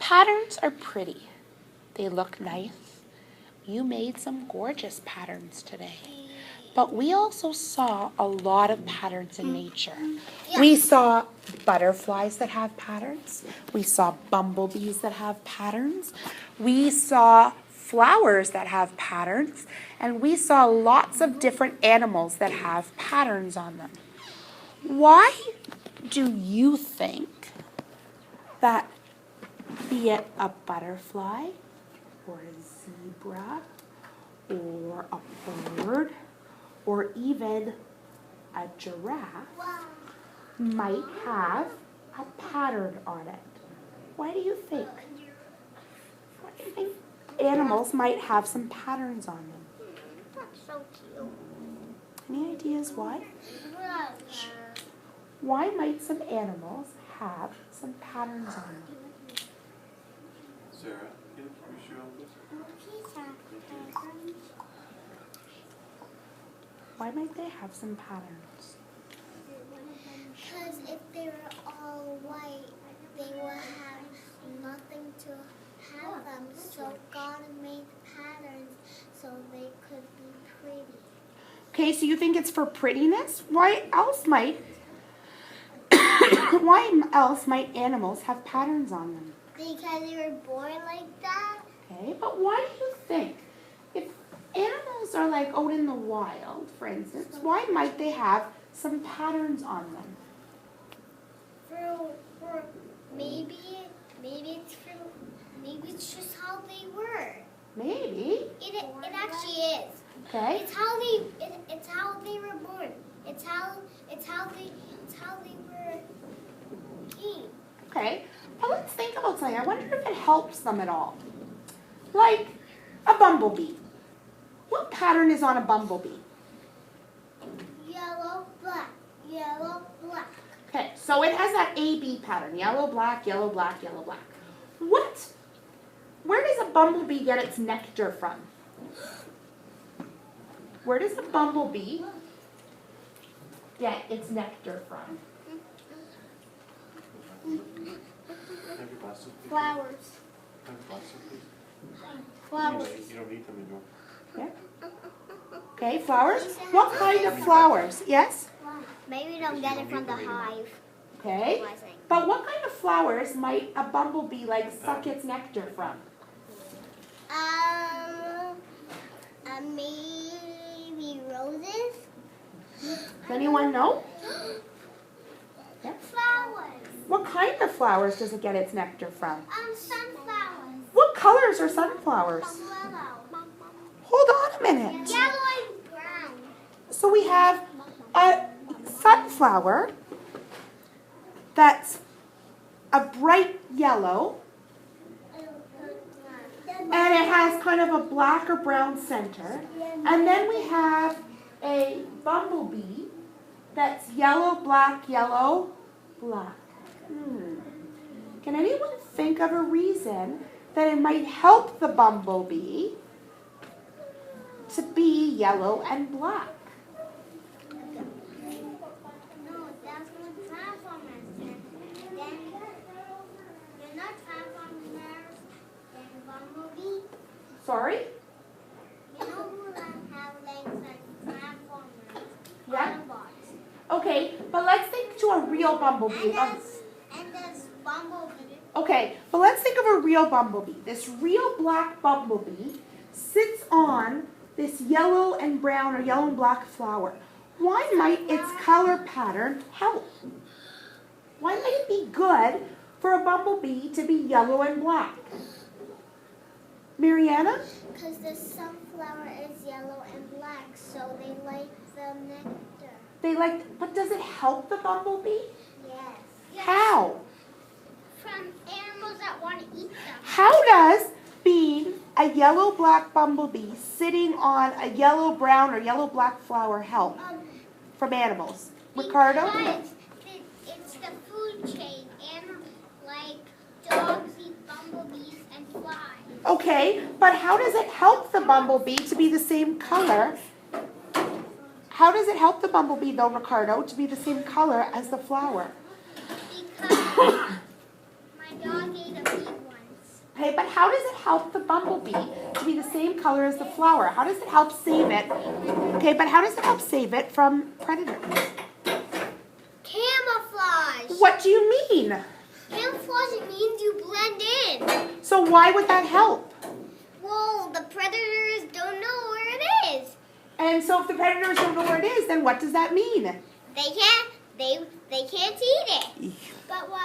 Patterns are pretty. They look nice. You made some gorgeous patterns today. But we also saw a lot of patterns in nature. We saw butterflies that have patterns. We saw bumblebees that have patterns. We saw flowers that have patterns. And we saw lots of different animals that have patterns on them. Why do you think that, be it a butterfly or a zebra or a bird or even a giraffe, might have a pattern on it? Why do you think? Why do you think animals might have some patterns on them? That's so cute. Any ideas why? Why might some animals have some patterns on them? Sarah, can you show this? Why might they have some patterns? Because if they were all white, they would have nothing to have them. So God made patterns so they could be pretty. Okay, so you think it's for prettiness? Why else might animals have patterns on them? Because they were born like that. Okay, but why do you think, if animals are like out in the wild, for instance, why might they have some patterns on them? For maybe it's just how they were. Maybe. It actually is. Okay. It's how they were born. It's how they were came. Okay, but let's think about something. I wonder if it helps them at all. Like a bumblebee. What pattern is on a bumblebee? Yellow, black, yellow, black. Okay, so it has that A-B pattern. Yellow, black, yellow, black, yellow, black. Where does a bumblebee get its nectar from? Where does a bumblebee get its nectar from? Flowers. Flowers. You don't need them anymore. Yeah. Okay, flowers. What kind of flowers? Yes? Maybe don't get it from the hive. Okay. But what kind of flowers might a bumblebee like suck its nectar from? Maybe roses. Does anyone know? Yeah. Flowers. What kind of flowers does it get its nectar from? Sunflowers. What colors are sunflowers? Yellow. Hold on a minute. Yellow and brown. So we have a sunflower that's a bright yellow, and it has kind of a black or brown center. And then we have a bumblebee that's yellow, black, yellow, black. Can anyone think of a reason that it might help the bumblebee to be yellow and black? No, that's not transformers. Then they're not transformers. Then bumblebee. Sorry? You know who have legs like transformers? Yeah. Autobots. Okay, but let's think to a real bumblebee. And there's bumblebee. Okay, but let's think of a real bumblebee. This real black bumblebee sits on this yellow and brown or yellow and black flower. Why might its color pattern help? Why might it be good for a bumblebee to be yellow and black? Mariana? Because the sunflower is yellow and black, so they like the nectar. But does it help the bumblebee? Yes. How? From animals that want to eat them. How does being a yellow-black bumblebee sitting on a yellow-brown or yellow-black flower help from animals? Ricardo? Because it's the food chain, and like dogs eat bumblebees and flies. Okay, but how does it help the bumblebee to be the same color? How does it help the bumblebee, though, Ricardo, to be the same color as the flower? Because my dog ate a bee once. Okay, but how does it help the bumblebee to be the same color as the flower? How does it help save it? Okay, but how does it help save it from predators? Camouflage. What do you mean? Camouflage means you blend in. So why would that help? Well, the predators don't know where it is. And so if the predators don't know where it is, then what does that mean? They can't eat it. But what